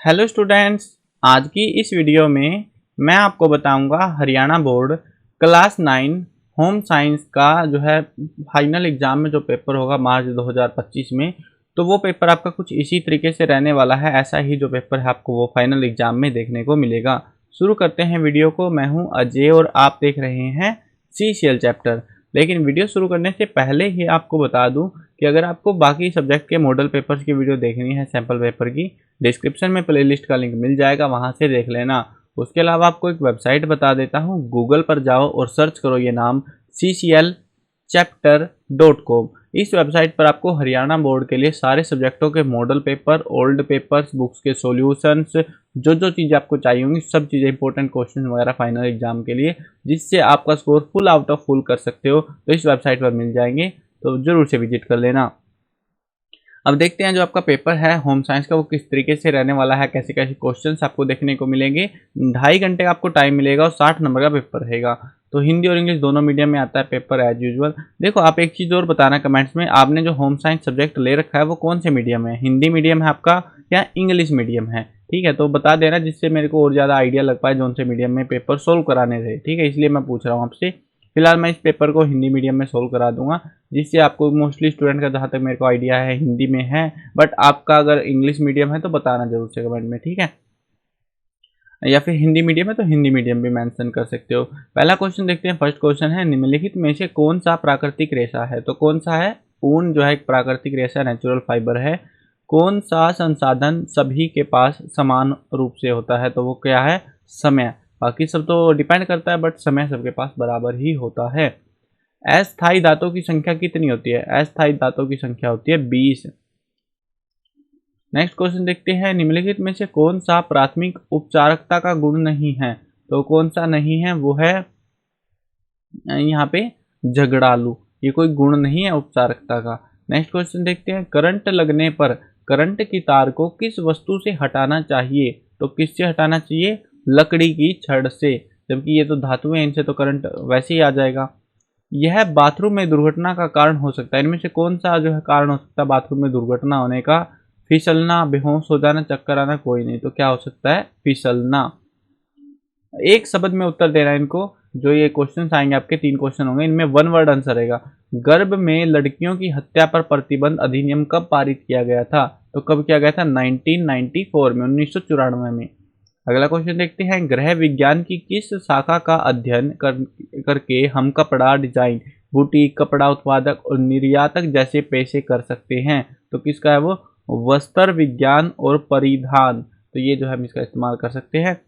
Hello students, आज की इस वीडियो में मैं आपको बताऊंगा Haryana board class 9 home science का जो है फाइनल एग्ज़ाम में जो पेपर होगा मार्च 2025 में। तो वो पेपर आपका कुछ इसी तरीके से रहने वाला है। ऐसा ही जो पेपर है आपको वो फाइनल एग्ज़ाम में देखने को मिलेगा। शुरू करते हैं वीडियो को। मैं हूं अजय और आप देख रहे हैं CCL चैप्टर। लेकिन वीडियो शुरू करने से पहले ही आपको बता दूं कि अगर आपको बाकी सब्जेक्ट के मॉडल पेपर्स की वीडियो देखनी है, सैम्पल पेपर की, डिस्क्रिप्शन में प्लेलिस्ट का लिंक मिल जाएगा, वहां से देख लेना। उसके अलावा आपको एक वेबसाइट बता देता हूँ, गूगल पर जाओ और सर्च करो ये नाम cclchapter.com। इस वेबसाइट पर आपको हरियाणा बोर्ड के लिए सारे सब्जेक्टों के model paper, old papers, books के सॉल्यूशंस, जो जो चीज़ें आपको चाहिए होंगी, सब चीज़ें इंपॉर्टेंट क्वेश्चन वगैरह फाइनल एग्जाम के लिए, जिससे आपका score full out of full कर सकते हो, तो इस वेबसाइट पर मिल जाएंगे। तो जरूर से विजिट कर लेना। अब देखते हैं जो आपका पेपर है होम साइंस का वो किस तरीके से रहने वाला है, कैसे कैसे क्वेश्चंस आपको देखने को मिलेंगे। 2.5 घंटे का आपको टाइम मिलेगा और 60 नंबर का पेपर रहेगा। तो हिंदी और इंग्लिश दोनों मीडियम में आता है पेपर एज यूजुअल। देखो, आप एक चीज़ और बताना कमेंट्स में, आपने जो होम साइंस सब्जेक्ट ले रखा है वो कौन से मीडियम है? हिंदी मीडियम है आपका या इंग्लिश मीडियम है? ठीक है, तो बता देना, जिससे मेरे को और ज़्यादा आइडिया लग पाए कौन से मीडियम में पेपर सोल्व कराने थे। ठीक है, इसलिए मैं पूछ रहा हूँ आपसे। फिलहाल मैं इस पेपर को हिंदी मीडियम में सोल्व करा दूंगा, जिससे आपको मोस्टली स्टूडेंट का जहाँ तक मेरे को आइडिया है हिंदी में है, बट आपका अगर इंग्लिश मीडियम है तो बताना जरूर से कमेंट में, ठीक है। या फिर हिंदी मीडियम है तो हिंदी मीडियम भी मेंशन कर सकते हो। पहला क्वेश्चन देखते हैं। फर्स्ट क्वेश्चन है, निम्नलिखित में से कौन सा प्राकृतिक रेशा है? तो कौन सा है? ऊन जो है एक प्राकृतिक रेशा, नेचुरल फाइबर है। कौन सा संसाधन सभी के पास समान रूप से होता है? तो वो क्या है? समय। बाकी सब तो डिपेंड करता है, बट समय सबके पास बराबर ही होता है। अस्थायी दांतों की संख्या कितनी होती है? अस्थायी दांतों की संख्या होती है 20। नेक्स्ट क्वेश्चन देखते हैं, निम्नलिखित में से कौन सा प्राथमिक उपचारकता का गुण नहीं है? तो कौन सा नहीं है? वो है यहाँ पे झगड़ालू। ये कोई गुण नहीं है उपचारकता का। नेक्स्ट क्वेश्चन देखते हैं, करंट लगने पर करंट की तार को किस वस्तु से हटाना चाहिए? तो किससे हटाना चाहिए? लकड़ी की छड़ से। जबकि ये तो धातु है, इनसे तो करंट वैसे ही आ जाएगा। यह बाथरूम में दुर्घटना का कारण हो सकता है। इनमें से कौन सा जो है कारण हो सकता है बाथरूम में दुर्घटना होने का? फिसलना, बेहोश हो जाना, चक्कर आना, कोई नहीं। तो क्या हो सकता है? फिसलना। एक शब्द में उत्तर देना है इनको। जो ये क्वेश्चन आएंगे आपके 3 क्वेश्चन होंगे, इनमें 1 वर्ड आंसर रहेगा। गर्भ में लड़कियों की हत्या पर प्रतिबंध अधिनियम कब पारित किया गया था? तो कब किया गया था? 1994 में, 1994 में। अगला क्वेश्चन देखते हैं, गृह विज्ञान की किस शाखा का अध्ययन करके हम कपड़ा डिजाइन, बुटीक, कपड़ा उत्पादक और निर्यातक जैसे पेशे कर सकते हैं? तो किसका है वो? वस्त्र विज्ञान और परिधान। तो ये जो है हम इसका इस्तेमाल कर सकते हैं,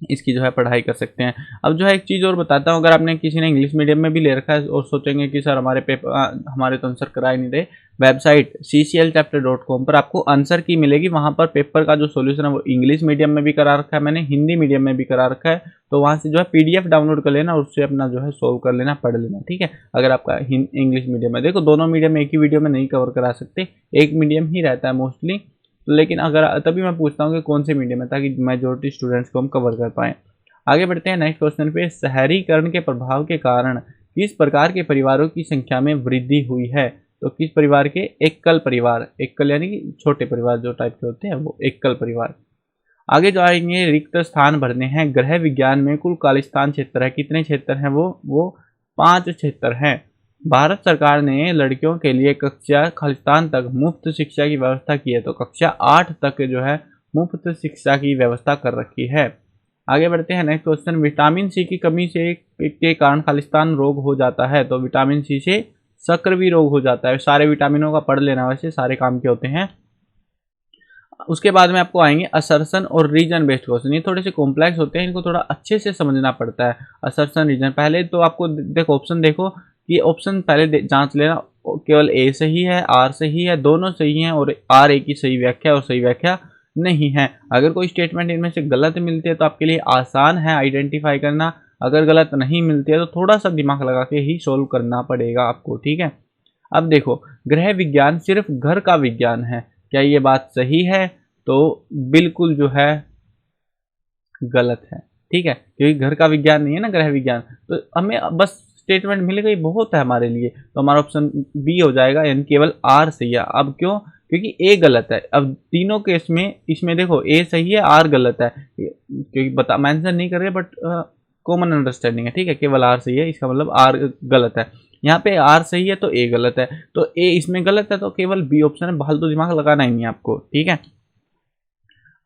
इसकी जो है पढ़ाई कर सकते हैं। अब जो है एक चीज़ और बताता हूँ, अगर आपने किसी ने इंग्लिश मीडियम में भी ले रखा है और सोचेंगे कि सर हमारे पेपर हमारे तो आंसर करा ही नहीं दे, वेबसाइट cclchapter.com पर आपको आंसर की मिलेगी। वहाँ पर पेपर का जो सॉल्यूशन है वो इंग्लिश मीडियम में भी करा रखा है मैंने, हिंदी मीडियम में भी करा रखा है। तो वहाँ से जो है PDF डाउनलोड कर लेना, उससे अपना जो है सोल्व कर लेना, पढ़ लेना, ठीक है। अगर आपका इंग्लिश मीडियम है, देखो दोनों मीडियम एक ही वीडियो में नहीं कवर करा सकते, एक मीडियम ही रहता है मोस्टली। लेकिन अगर तभी मैं पूछता हूँ कि कौन से मीडियम है, ताकि मेजोरिटी स्टूडेंट्स को हम कवर कर पाएँ। आगे बढ़ते हैं नेक्स्ट क्वेश्चन पे। शहरीकरण के प्रभाव के कारण किस प्रकार के परिवारों की संख्या में वृद्धि हुई है? तो किस परिवार के? एकल परिवार। एकल यानी कि छोटे परिवार जो टाइप के होते हैं वो एकल परिवार। आगे जो आएंगे, रिक्त स्थान भरने हैं। गृह विज्ञान में कुल खालिस्तान क्षेत्र है, कितने क्षेत्र हैं? वो 5 क्षेत्र हैं। भारत सरकार ने लड़कियों के लिए कक्षा खालिस्तान तक मुफ्त शिक्षा की व्यवस्था की है। तो कक्षा 8 तक जो है मुफ्त शिक्षा की व्यवस्था कर रखी है। आगे बढ़ते हैं नेक्स्ट क्वेश्चन, विटामिन सी की कमी से के कारण खालिस्तान रोग हो जाता है। तो विटामिन सी से सक्रिय रोग हो जाता है। सारे विटामिनों का पढ़ लेना, वैसे सारे काम के होते हैं। उसके बाद में आपको आएंगे असर्शन और रीजन बेस्ड क्वेश्चन। ये थोड़े से कॉम्प्लेक्स होते हैं, इनको थोड़ा अच्छे से समझना पड़ता है। असर्शन, रीजन, पहले तो आपको देखो ऑप्शन, देखो कि ऑप्शन पहले जांच लेना, केवल ए सही है, आर सही है, दोनों सही हैं, और आर ए की सही व्याख्या और सही व्याख्या नहीं है। अगर कोई स्टेटमेंट इनमें से गलत मिलती है तो आपके लिए आसान है आइडेंटिफाई करना। अगर गलत नहीं मिलती है तो थोड़ा सा दिमाग लगा के ही सोल्व करना पड़ेगा आपको, ठीक है। अब देखो, गृह विज्ञान सिर्फ घर का विज्ञान है, क्या ये बात सही है? तो बिल्कुल जो है गलत है, ठीक है, क्योंकि घर का विज्ञान नहीं है ना गृह विज्ञान। तो हमें बस स्टेटमेंट मिल गई, बहुत है हमारे लिए। तो हमारा ऑप्शन बी हो जाएगा, यानी केवल आर सही है। अब क्यों? क्योंकि ए गलत है। अब तीनों केस में इसमें देखो ए सही है, आर गलत है, क्योंकि बता मेंशन नहीं कर रहे बट कॉमन अंडरस्टैंडिंग है, ठीक है, केवल आर सही है, इसका मतलब आर गलत है। यहाँ पे आर सही है तो ए गलत है, तो ए इसमें गलत है, तो केवल बी ऑप्शन है, फालतू दिमाग लगाना ही नहीं आपको, ठीक है।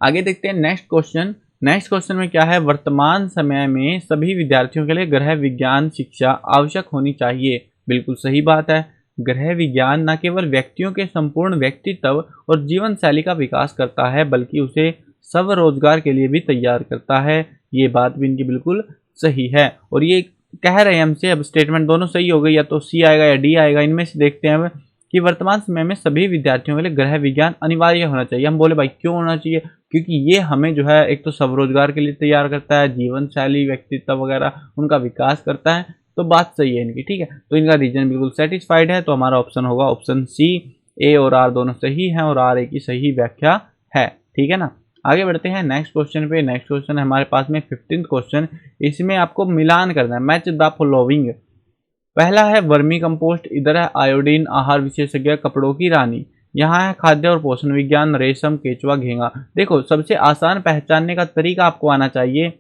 आगे देखते हैं नेक्स्ट क्वेश्चन। नेक्स्ट क्वेश्चन में क्या है, वर्तमान समय में सभी विद्यार्थियों के लिए गृह विज्ञान शिक्षा आवश्यक होनी चाहिए। बिल्कुल सही बात है। गृह विज्ञान न केवल व्यक्तियों के संपूर्ण व्यक्तित्व और जीवन शैली का विकास करता है, बल्कि उसे स्वरोजगार के लिए भी तैयार करता है। ये बात भी इनकी बिल्कुल सही है। और ये कह रहे हैं हमसे, अब स्टेटमेंट दोनों सही हो गई, या तो सी आएगा या डी आएगा। इनमें से देखते हैं कि वर्तमान समय में सभी विद्यार्थियों के लिए गृह विज्ञान अनिवार्य होना चाहिए। हम बोले भाई क्यों होना चाहिए, क्योंकि ये हमें जो है एक तो स्वरोजगार के लिए तैयार करता है, जीवन शैली व्यक्तित्व वगैरह उनका विकास करता है, तो बात सही है इनकी, ठीक है। तो इनका रीजन बिल्कुल सेटिस्फाइड है, तो हमारा ऑप्शन होगा ऑप्शन सी। ए और आर दोनों सही हैं और आर ए की सही व्याख्या है, ठीक है ना। आगे बढ़ते हैं नेक्स्ट क्वेश्चन पे। नेक्स्ट क्वेश्चन है हमारे पास में 15th क्वेश्चन। इसमें आपको मिलान करना है, मैच द फॉलोइंग। पहला है वर्मी कंपोस्ट, इधर है आयोडीन, आहार विशेषज्ञ, कपड़ों की रानी। यहाँ है खाद्य और पोषण विज्ञान, रेशम, केचुआ, घेंगा। देखो सबसे आसान पहचानने का तरीका आपको आना चाहिए।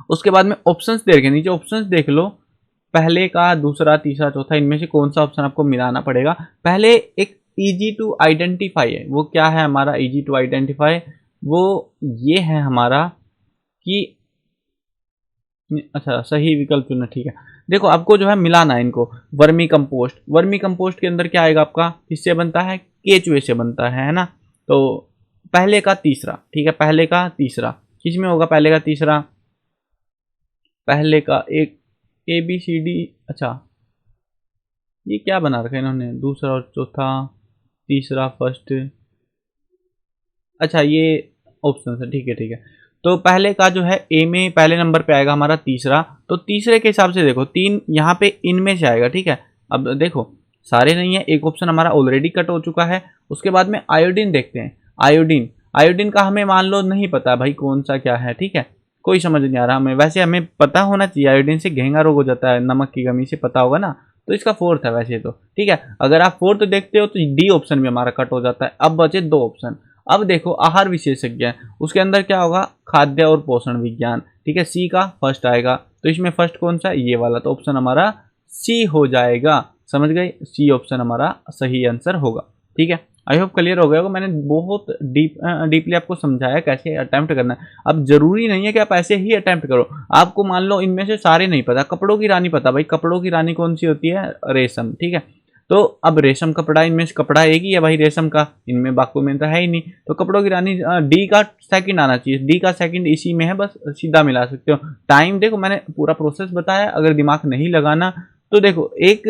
उसके बाद में ऑप्शंस दे रखे, नीचे ऑप्शंस देख लो, पहले का, दूसरा, तीसरा, चौथा, इनमें से कौन सा ऑप्शन आपको मिलाना पड़ेगा। पहले एक इजी टू आइडेंटिफाई है, वो क्या है हमारा इजी टू आइडेंटिफाई, वो ये है हमारा कि अच्छा सही विकल्प चुनना, ठीक है। देखो आपको जो है मिलाना है इनको। वर्मी कंपोस्ट, वर्मी कंपोस्ट के अंदर क्या आएगा आपका, किससे बनता है, केचुए से बनता है ना। तो पहले का तीसरा, ठीक है, पहले का तीसरा किस में होगा, पहले का तीसरा, पहले का एक ए बी सी डी, अच्छा ये क्या बना रखा है इन्होंने, दूसरा और चौथा, तीसरा, फर्स्ट, अच्छा ये ऑप्शन है, ठीक है ठीक है। तो पहले का जो है ए में पहले नंबर पे आएगा हमारा तीसरा, तो तीसरे के हिसाब से देखो तीन यहाँ पे इनमें से आएगा, ठीक है। अब देखो सारे नहीं है, एक ऑप्शन हमारा ऑलरेडी कट हो चुका है। उसके बाद में आयोडीन देखते हैं। आयोडीन, आयोडीन का हमें मान लो नहीं पता भाई कौन सा क्या है, ठीक है, कोई समझ नहीं आ रहा हमें। वैसे हमें पता होना चाहिए आयोडीन से घेंगा रोग हो जाता है, नमक की कमी से, पता होगा ना। तो इसका फोर्थ है वैसे तो, ठीक है। अगर आप फोर्थ देखते हो तो डी ऑप्शन भी हमारा कट हो जाता है। अब बचे दो ऑप्शन। अब देखो आहार विशेषज्ञ, उसके अंदर क्या होगा, खाद्य और पोषण विज्ञान, ठीक है, सी का फर्स्ट आएगा। तो इसमें फर्स्ट कौन सा, ये वाला, तो ऑप्शन हमारा सी हो जाएगा। समझ गए, सी ऑप्शन हमारा सही आंसर होगा, ठीक है। आई होप क्लियर हो गया होगा, मैंने बहुत डीपली आपको समझाया कैसे अटेम्प्ट करना है। अब जरूरी नहीं है कि आप ऐसे ही अटेम्प्ट करो, आपको मान लो इनमें से सारे नहीं पता, कपड़ों की रानी पता, भाई कपड़ों की रानी कौन सी होती है, रेशम, ठीक है। तो अब रेशम कपड़ा, इनमें से कपड़ा एक ही है भाई रेशम का, इनमें बाकी में तो है ही नहीं। तो कपड़ों की रानी डी का सेकंड आना चाहिए, डी का सेकंड इसी में है, बस सीधा मिला सकते हो। टाइम देखो मैंने पूरा प्रोसेस बताया, अगर दिमाग नहीं लगाना तो देखो एक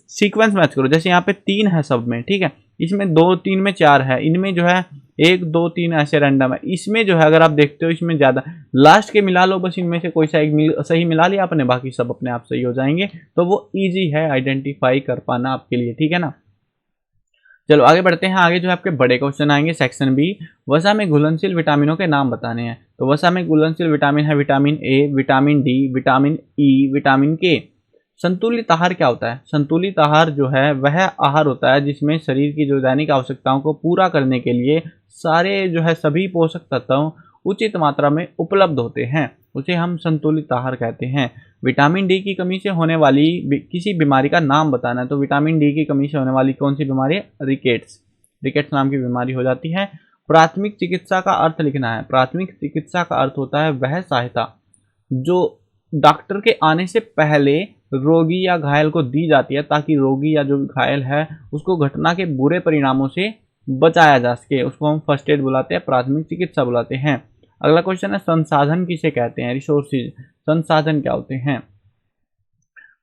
सीक्वेंस मैच करो। जैसे यहाँ पे 3 है सब में, ठीक है, इसमें 2, 3 में 4 है, इनमें जो है 1, 2, 3 ऐसे रैंडम है। इसमें जो है अगर आप देखते हो इसमें ज्यादा, लास्ट के मिला लो बस, इनमें से कोई सा एक सही मिला लिया आपने, बाकी सब अपने आप सही हो जाएंगे। तो वो इजी है आइडेंटिफाई कर पाना आपके लिए, ठीक है ना। चलो आगे बढ़ते हैं। आगे जो है आपके बड़े क्वेश्चन आएंगे सेक्शन बी। वसा में घुलनशील विटामिनों के नाम बताने हैं। तो वसा में घुलनशील विटामिन है vitamin A, vitamin D, vitamin E, vitamin के। संतुलित आहार क्या होता है, संतुलित आहार जो है वह आहार होता है जिसमें शरीर की जो दैनिक आवश्यकताओं को पूरा करने के लिए सारे जो है सभी पोषक तत्व उचित मात्रा में उपलब्ध होते हैं, उसे हम संतुलित आहार कहते हैं। विटामिन डी की कमी से होने वाली किसी बीमारी का नाम बताना है। तो विटामिन डी की कमी से होने वाली कौन सी बीमारी है, रिकेट्स, रिकेट्स नाम की बीमारी हो जाती है। प्राथमिक चिकित्सा का अर्थ लिखना है। प्राथमिक चिकित्सा का अर्थ होता है वह सहायता जो डॉक्टर के आने से पहले रोगी या घायल को दी जाती है, ताकि रोगी या जो घायल है उसको घटना के बुरे परिणामों से बचाया जा सके, उसको हम फर्स्ट एड बुलाते हैं, प्राथमिक चिकित्सा बुलाते हैं। अगला क्वेश्चन है संसाधन किसे कहते हैं, रिसोर्सेज, संसाधन क्या होते हैं।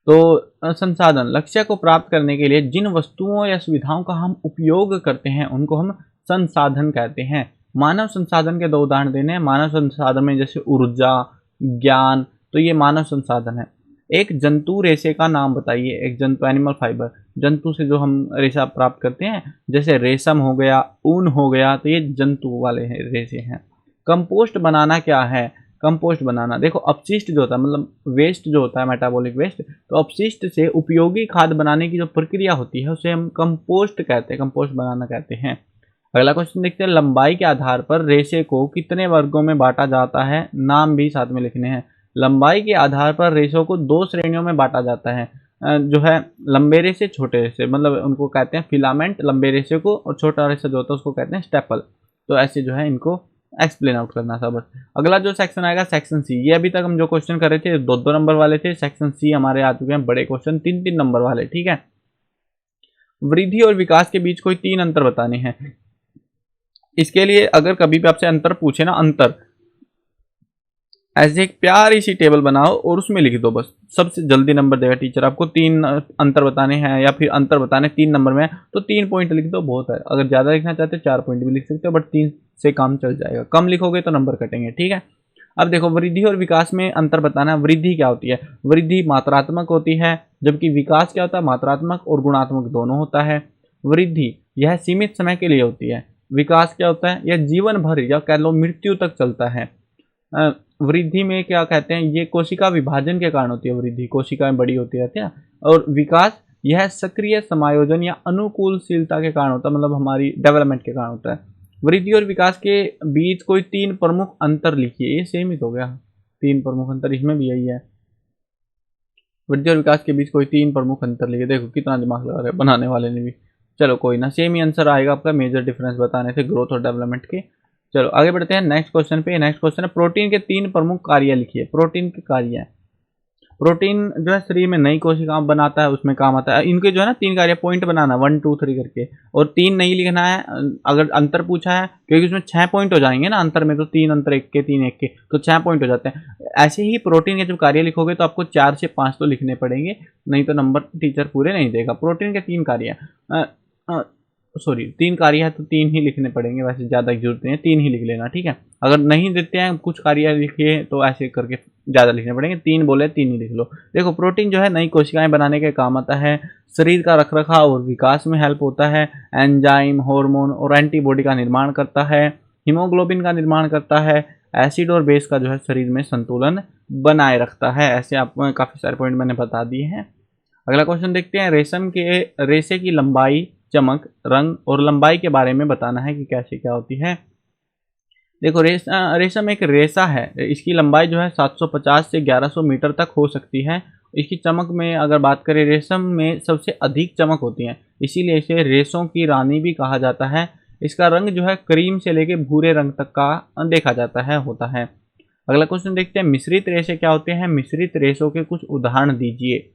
तो संसाधन, लक्ष्य को प्राप्त करने के लिए जिन वस्तुओं या सुविधाओं का हम उपयोग करते हैं उनको हम संसाधन कहते हैं। मानव संसाधन के 2 उदाहरण देने हैं। मानव संसाधन में जैसे ऊर्जा, ज्ञान, तो ये मानव संसाधन है। एक जंतु रेशे का नाम बताइए, एक जंतु, एनिमल फाइबर, जंतु से जो हम रेशा प्राप्त करते हैं, जैसे रेशम हो गया, ऊन हो गया, तो ये जंतु वाले रेशे हैं। कंपोस्ट बनाना क्या है, कंपोस्ट बनाना। देखो अपशिष्ट जो होता है मतलब वेस्ट जो होता है मेटाबॉलिक वेस्ट, तो अपशिष्ट से उपयोगी खाद बनाने की जो प्रक्रिया होती है उसे हम कंपोस्ट कहते हैं, कंपोस्ट बनाना कहते हैं। अगला क्वेश्चन देखते हैं, लंबाई के आधार पर रेशे को कितने वर्गों में बांटा जाता है? नाम भी साथ में लिखने हैं। लंबाई के आधार पर रेशों को 2 श्रेणियों में बांटा जाता है। जो है लंबे रेशे छोटे रेशे, मतलब उनको कहते हैं फिलामेंट लंबे रेशे को, और छोटा रेशा जो होता है उसको कहते हैं स्टेपल। तो ऐसे जो है इनको एक्सप्लेन आउट करना था बस। अगला जो सेक्शन आएगा सेक्शन सी। ये अभी तक हम जो क्वेश्चन कर रहे थे 2-2 नंबर वाले थे, सेक्शन सी हमारे आ चुके हैं बड़े क्वेश्चन 3-3 नंबर वाले। ठीक है, वृद्धि और विकास के बीच कोई 3 अंतर बताने हैं। इसके लिए अगर कभी भी आपसे अंतर पूछे ना, अंतर ऐसे एक प्यारी सी टेबल बनाओ और उसमें लिख दो बस, सबसे जल्दी नंबर देगा टीचर आपको। 3 अंतर बताने हैं या फिर अंतर बताने 3 नंबर में, तो 3 पॉइंट लिख दो बहुत है। अगर ज़्यादा लिखना चाहते हो 4 पॉइंट भी लिख सकते हो, बट 3 से काम चल जाएगा। कम लिखोगे तो नंबर कटेंगे। ठीक है, अब देखो वृद्धि और विकास में अंतर बताना है। वृद्धि क्या होती है? वृद्धि मात्रात्मक होती है, जबकि विकास क्या होता है? मात्रात्मक और गुणात्मक दोनों होता है। वृद्धि यह सीमित समय के लिए होती है, विकास क्या होता है? यह जीवन भर या कह लो मृत्यु तक चलता है। वृद्धि में क्या कहते हैं, ये कोशिका विभाजन के कारण होती है। वृद्धि कोशिकाएं बड़ी होती रहती है, और विकास यह सक्रिय समायोजन या अनुकूलशीलता के कारण होता है, मतलब हमारी डेवलपमेंट के कारण होता है। वृद्धि और विकास के बीच कोई 3 प्रमुख अंतर लिखिए। ये सेम ही तो हो गया, 3 प्रमुख अंतर, इसमें भी यही है। वृद्धि और विकास के बीच कोई 3 प्रमुख अंतर लिखिए। देखो कितना दिमाग लगा रहे बनाने वाले ने भी। चलो कोई ना, सेम ही आंसर आएगा आपका मेजर डिफरेंस बताने से ग्रोथ और डेवलपमेंट के। चलो आगे बढ़ते हैं नेक्स्ट क्वेश्चन पे। नेक्स्ट क्वेश्चन है, प्रोटीन के 3 प्रमुख कार्य लिखिए। प्रोटीन के कार्य, प्रोटीन जो है शरीर में नई कोशिकाएं बनाता है, उसमें काम आता है। इनके जो है ना 3 कार्य, पॉइंट बनाना 1 2 3 करके, और 3 नहीं लिखना है। अगर अंतर पूछा है, क्योंकि उसमें 6 पॉइंट हो जाएंगे ना अंतर में, तो 3 अंतर 1 के 3 1 के, तो 6 पॉइंट हो जाते हैं। ऐसे ही प्रोटीन के जब कार्य लिखोगे तो आपको 4 से 5 तो लिखने पड़ेंगे, नहीं तो नंबर टीचर पूरे नहीं देगा। प्रोटीन के 3 कार्य, सॉरी 3 कार्य है तो 3 ही लिखने पड़ेंगे, वैसे ज़्यादा की जरूरत नहीं है, 3 ही लिख लेना। ठीक है, अगर नहीं देते हैं कुछ कार्य लिखिए तो ऐसे करके ज़्यादा लिखने पड़ेंगे। 3 बोले 3 ही लिख लो। देखो प्रोटीन जो है नई कोशिकाएं बनाने के काम आता है, शरीर का रखरखाव और विकास में हेल्प होता है, एंजाइम, हार्मोन और एंटीबॉडी का निर्माण करता है, हीमोग्लोबिन का निर्माण करता है, एसिड और बेस का जो है शरीर में संतुलन बनाए रखता है। ऐसे आपको काफ़ी सारे पॉइंट मैंने बता दिए हैं। अगला क्वेश्चन देखते हैं, रेशम के रेशे की लंबाई, चमक, रंग और लंबाई के बारे में बताना है कि कैसे क्या होती है। देखो रेशम एक रेशा है, इसकी लंबाई जो है 750 से 1100 मीटर तक हो सकती है। इसकी चमक में अगर बात करें, रेशम में सबसे अधिक चमक होती है, इसीलिए इसे रेशों की रानी भी कहा जाता है। इसका रंग जो है क्रीम से लेके भूरे रंग तक का देखा जाता है, होता है। अगला क्वेश्चन देखते हैं, मिश्रित रेशे क्या होते हैं? मिश्रित रेशों के कुछ उदाहरण दीजिए।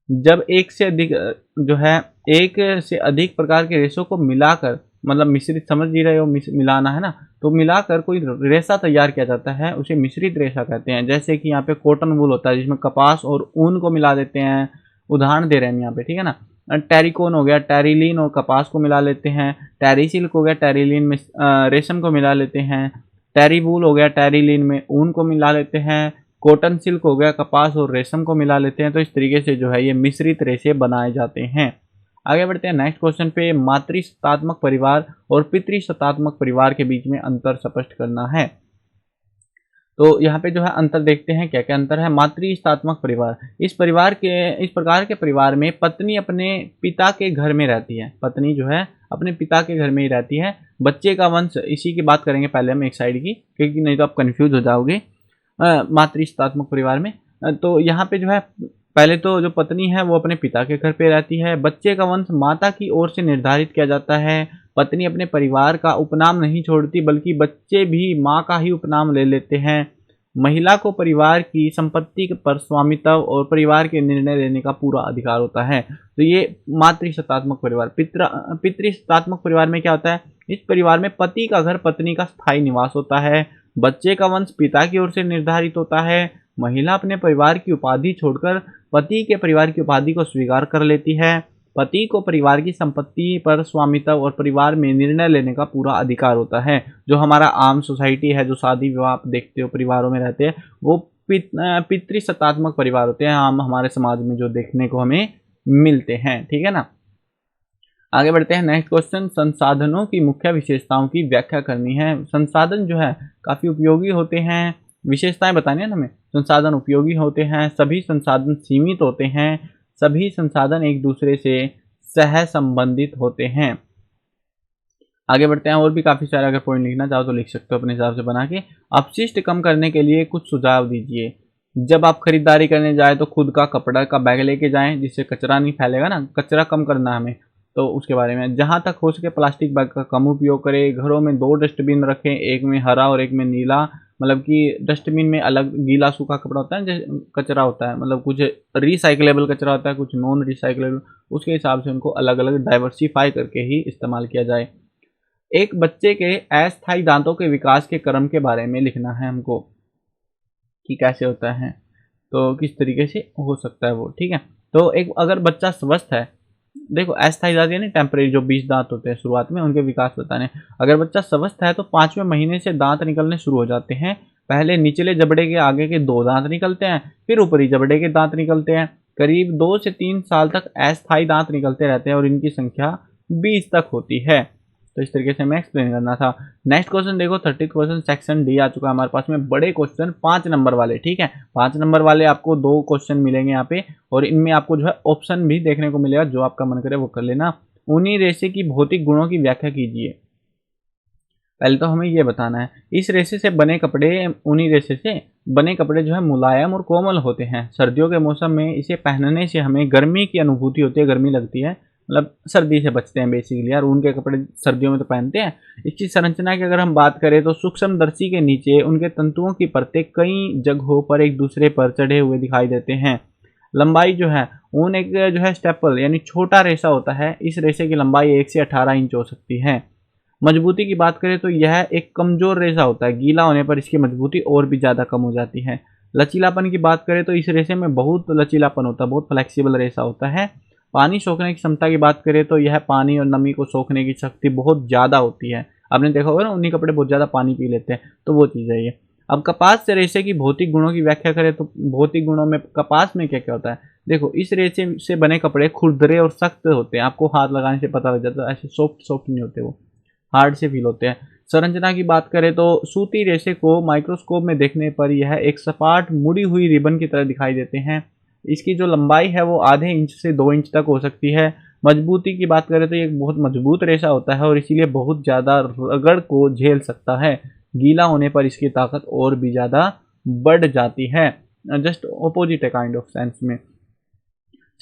जब एक से अधिक जो है एक से अधिक प्रकार के रेशों को मिलाकर, मतलब मिश्रित समझ ही रहे हो, मिलाना है ना, तो मिलाकर कोई रेशा तैयार किया जाता है, उसे मिश्रित रेशा कहते हैं। जैसे कि यहाँ पे कॉटन वूल होता है जिसमें कपास और ऊन को मिला देते हैं, उदाहरण दे रहे हैं यहाँ पे। ठीक है ना, टेरिकोन हो गया, टेरिलीन और कपास को मिला लेते हैं। टेरिसिल्क हो गया, टेरिलीन में रेशम को मिला लेते हैं। टेरीवूल हो गया, टेरिलीन में ऊन को मिला लेते हैं। कॉटन सिल्क हो गया, कपास और रेशम को मिला लेते हैं। तो इस तरीके से जो है ये मिश्रित रेशे बनाए जाते हैं। आगे बढ़ते हैं नेक्स्ट क्वेश्चन पे, मातृसत्तात्मक परिवार और पितृसत्तात्मक परिवार के बीच में अंतर स्पष्ट करना है। तो यहाँ पे जो है अंतर देखते हैं, क्या क्या अंतर है। मातृसत्तात्मक परिवार, इस प्रकार के परिवार में पत्नी अपने पिता के घर में रहती है। पत्नी जो है अपने पिता के घर में ही रहती है। बच्चे का वंश, इसी की बात करेंगे पहले हम एक साइड की, क्योंकि नहीं तो आप कंफ्यूज हो जाओगे। मातृसत्तात्मक परिवार में तो यहाँ पे जो है पहले तो जो पत्नी है वो अपने पिता के घर पे रहती है। बच्चे का वंश माता की ओर से निर्धारित किया जाता है। पत्नी अपने परिवार का उपनाम नहीं छोड़ती, बल्कि बच्चे भी माँ का ही उपनाम ले लेते हैं। महिला को परिवार की संपत्ति पर स्वामित्व और परिवार के निर्णय लेने का पूरा अधिकार होता है। तो ये मातृसत्तात्मक परिवार। पितृसत्तात्मक परिवार में क्या होता है, इस परिवार में पति का घर पत्नी का स्थायी निवास होता है। बच्चे का वंश पिता की ओर से निर्धारित होता है। महिला अपने परिवार की उपाधि छोड़कर पति के परिवार की उपाधि को स्वीकार कर लेती है। पति को परिवार की संपत्ति पर स्वामित्व और परिवार में निर्णय लेने का पूरा अधिकार होता है। जो हमारा आम सोसाइटी है, जो शादी विवाह आप देखते हो परिवारों में रहते हैं, वो पितृसत्तात्मक परिवार होते हैं। हम हमारे समाज में जो देखने को हमें मिलते हैं। ठीक है ना, आगे बढ़ते हैं नेक्स्ट क्वेश्चन, संसाधनों की मुख्य विशेषताओं की व्याख्या करनी है। संसाधन जो है काफ़ी उपयोगी होते हैं, विशेषताएं बतानी है ना हमें। संसाधन उपयोगी होते हैं, सभी संसाधन सीमित होते हैं, सभी संसाधन एक दूसरे से सह संबंधित होते हैं। आगे बढ़ते हैं, और भी काफी सारे अगर पॉइंट लिखना चाहो तो लिख सकते हो अपने हिसाब से बना के। अपशिष्ट कम करने के लिए कुछ सुझाव दीजिए। जब आप खरीदारी करने जाए तो खुद का कपड़ा का बैग लेके जाएं, जिससे कचरा नहीं फैलेगा ना, कचरा कम करना हमें, तो उसके बारे में। जहां तक हो सके प्लास्टिक बैग का कम उपयोग करें। घरों में 2 डस्टबिन रखें, एक में हरा और एक में नीला, मतलब कि डस्टबिन में अलग गीला सूखा कपड़ा होता है, जैसे कचरा होता है, मतलब कुछ रिसाइकलेबल कचरा होता है, कुछ नॉन रिसाइकलेबल, उसके हिसाब से उनको अलग अलग डाइवर्सिफाई करके ही इस्तेमाल किया जाए। एक बच्चे के अस्थायी दांतों के विकास के क्रम के बारे में लिखना है हमको, कि कैसे होता है, तो किस तरीके से हो सकता है वो, ठीक है। तो एक अगर बच्चा स्वस्थ है, देखो अस्थायी दांत यानी टेम्परेरी, जो 20 दांत होते हैं शुरुआत में, उनके विकास बताने। अगर बच्चा स्वस्थ है तो 5वें महीने से दांत निकलने शुरू हो जाते हैं। पहले निचले जबड़े के आगे के 2 दांत निकलते हैं, फिर ऊपरी जबड़े के दांत निकलते हैं। करीब 2 से 3 साल तक अस्थायी दांत निकलते रहते हैं और इनकी संख्या 20 तक होती है। तो इस तरीके से हमें एक्सप्लेन करना था। नेक्स्ट क्वेश्चन देखो, 30 क्वेश्चन सेक्शन डी आ चुका है हमारे पास में, बड़े क्वेश्चन 5 नंबर वाले, ठीक है। 5 नंबर वाले आपको 2 क्वेश्चन मिलेंगे यहाँ पे, और इनमें आपको जो है ऑप्शन भी देखने को मिलेगा, जो आपका मन करे वो कर लेना। ऊनी रेशे की भौतिक गुणों की व्याख्या कीजिए। पहले तो हमें ये बताना है, इस रेशे से बने कपड़े, ऊनी रेशे से बने कपड़े जो है मुलायम और कोमल होते हैं। सर्दियों के मौसम में इसे पहनने से हमें गर्मी की अनुभूति होती है, गर्मी लगती है, मतलब सर्दी से बचते हैं बेसिकली यार। ऊन के कपड़े सर्दियों में तो पहनते हैं। इसकी संरचना की अगर हम बात करें तो सूक्ष्मदर्शी के नीचे उनके तंतुओं की परतें कई जगहों पर एक दूसरे पर चढ़े हुए दिखाई देते हैं। लंबाई जो है, ऊन एक जो है स्टेपल यानी छोटा रेशा होता है। इस रेशे की लंबाई 1 से 18 इंच हो सकती है। मजबूती की बात करें तो यह एक कमजोर रेशा होता है, गीला होने पर इसकी मजबूती और भी ज़्यादा कम हो जाती है। लचीलापन की बात करें तो इस रेशे में बहुत लचीलापन होता है, बहुत फ्लेक्सिबल रेशा होता है। पानी सोखने की क्षमता की बात करें तो यह पानी और नमी को सोखने की शक्ति बहुत ज़्यादा होती है। आपने देखा होगा ना, ऊनी कपड़े बहुत ज़्यादा पानी पी लेते हैं, तो वो चीज़ है ये। अब कपास से रेशे की भौतिक गुणों की व्याख्या करें तो भौतिक गुणों में कपास में क्या क्या होता है। देखो, इस रेशे से बने कपड़े खुरदरे और सख्त होते हैं, आपको हाथ लगाने से पता लग जाता है, ऐसे सॉफ्ट सॉफ्ट नहीं होते, वो हार्ड से फील होते हैं। संरचना की बात करें तो सूती रेशे को माइक्रोस्कोप में देखने पर यह एक सपाट मुड़ी हुई रिबन की तरह दिखाई देते हैं। इसकी जो लंबाई है वो आधे इंच से 2 इंच तक हो सकती है। मजबूती की बात करें तो ये एक बहुत मजबूत रेशा होता है और इसीलिए बहुत ज़्यादा रगड़ को झेल सकता है। गीला होने पर इसकी ताकत और भी ज़्यादा बढ़ जाती है। जस्ट ऑपोजिट है काइंड ऑफ सेंस में।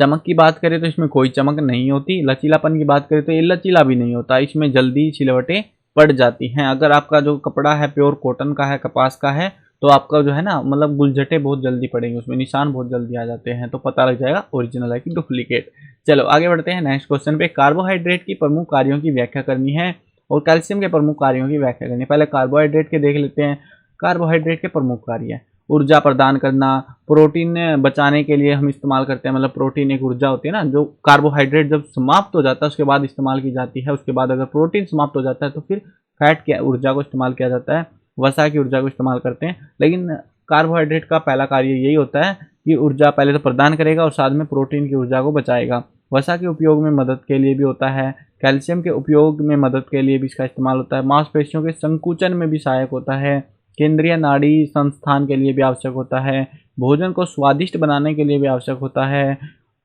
चमक की बात करें तो इसमें कोई चमक नहीं होती। लचीलापन की बात करें तो ये लचीला भी नहीं होता, इसमें जल्दी सिलवटें पड़ जाती हैं। अगर आपका जो कपड़ा है प्योर कॉटन का है, कपास का है, तो आपका जो है ना, मतलब गुलझटे बहुत जल्दी पड़ेंगे, उसमें निशान बहुत जल्दी आ जाते हैं, तो पता लग जाएगा ओरिजिनल है कि डुप्लीकेट। चलो आगे बढ़ते हैं नेक्स्ट क्वेश्चन पे। कार्बोहाइड्रेट की प्रमुख कार्यों की व्याख्या करनी है और कैल्शियम के प्रमुख कार्यों की व्याख्या करनी है। पहले कार्बोहाइड्रेट के देख लेते हैं। कार्बोहाइड्रेट के प्रमुख कार्य, ऊर्जा प्रदान करना, प्रोटीन बचाने के लिए हम इस्तेमाल करते हैं, मतलब प्रोटीन एक ऊर्जा होती है ना, जो कार्बोहाइड्रेट जब समाप्त हो जाता है उसके बाद इस्तेमाल की जाती है। उसके बाद अगर प्रोटीन समाप्त हो जाता है तो फिर फैट की ऊर्जा को इस्तेमाल किया जाता है, वसा की ऊर्जा को इस्तेमाल करते हैं। लेकिन कार्बोहाइड्रेट का पहला कार्य यही होता है कि ऊर्जा पहले तो प्रदान करेगा और साथ में प्रोटीन की ऊर्जा को बचाएगा। वसा के उपयोग में मदद के लिए भी होता है। कैल्शियम के उपयोग में मदद के लिए भी इसका इस्तेमाल होता है। मांसपेशियों के संकुचन में भी सहायक होता है। केंद्रीय नाड़ी संस्थान के लिए भी आवश्यक होता है। भोजन को स्वादिष्ट बनाने के लिए भी आवश्यक होता है।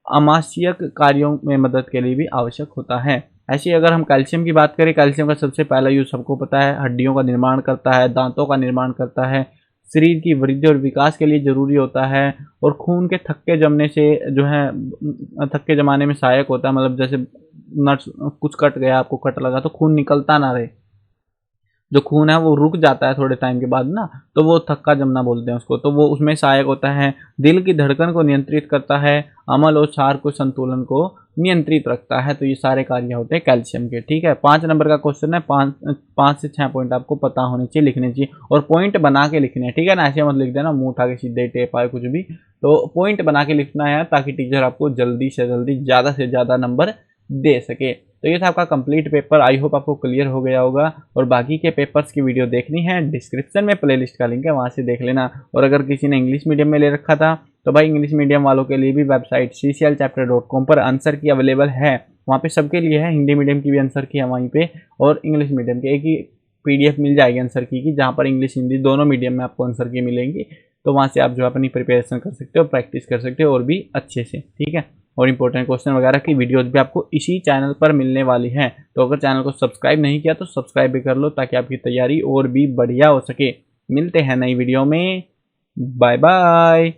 आमाशयिक कार्यों में मदद के लिए भी आवश्यक होता है। ऐसे अगर हम कैल्शियम की बात करें, कैल्शियम का सबसे पहला यूज सबको पता है, हड्डियों का निर्माण करता है, दांतों का निर्माण करता है, शरीर की वृद्धि और विकास के लिए जरूरी होता है, और खून के थक्के जमने से जो है, थक्के जमाने में सहायक होता है। मतलब जैसे नट्स कुछ कट गया, आपको कट लगा तो खून निकलता ना रहे, जो खून है वो रुक जाता है थोड़े टाइम के बाद ना, तो वो थक्का जमना बोलते हैं उसको, तो वो उसमें सहायक होता है। दिल की धड़कन को नियंत्रित करता है। अमल और क्षार को संतुलन को नियंत्रित रखता है। तो ये सारे कार्य होते हैं कैल्शियम के, ठीक है। 5 नंबर का क्वेश्चन है, 5 से 6 पॉइंट आपको पता होने चाहिए, लिखने चाहिए, और पॉइंट बना के लिखने हैं, ठीक है ना। ऐसे मत लिख देना मुंह उठा के सीधे टेप आए कुछ भी, तो पॉइंट बना के लिखना है ताकि टीचर आपको जल्दी से जल्दी ज़्यादा से ज़्यादा नंबर दे सके। तो ये था आपका कंप्लीट पेपर। आई होप आपको क्लियर हो गया होगा। और बाकी के पेपर्स की वीडियो देखनी है, डिस्क्रिप्शन में प्लेलिस्ट का लिंक है, वहाँ से देख लेना। और अगर किसी ने इंग्लिश मीडियम में ले रखा था तो भाई इंग्लिश मीडियम वालों के लिए भी वेबसाइट cclchapter.com पर आंसर की अवेलेबल है। वहाँ पे सबके लिए है, हिंदी मीडियम की भी आंसर की है वहीं पे, और इंग्लिश मीडियम के एक ही PDF मिल जाएगी आंसर की जहाँ पर इंग्लिश हिंदी दोनों मीडियम में आपको आंसर की मिलेंगी। तो वहाँ से आप जो अपनी प्रिपरेशन कर सकते हो, प्रैक्टिस कर सकते हो और भी अच्छे से, ठीक है। और इंपॉर्टेंट क्वेश्चन वगैरह की वीडियोज भी आपको इसी चैनल पर मिलने वाली हैं। तो अगर चैनल को सब्सक्राइब नहीं किया तो सब्सक्राइब भी कर लो ताकि आपकी तैयारी और भी बढ़िया हो सके। मिलते हैं नई वीडियो में, बाय बाय।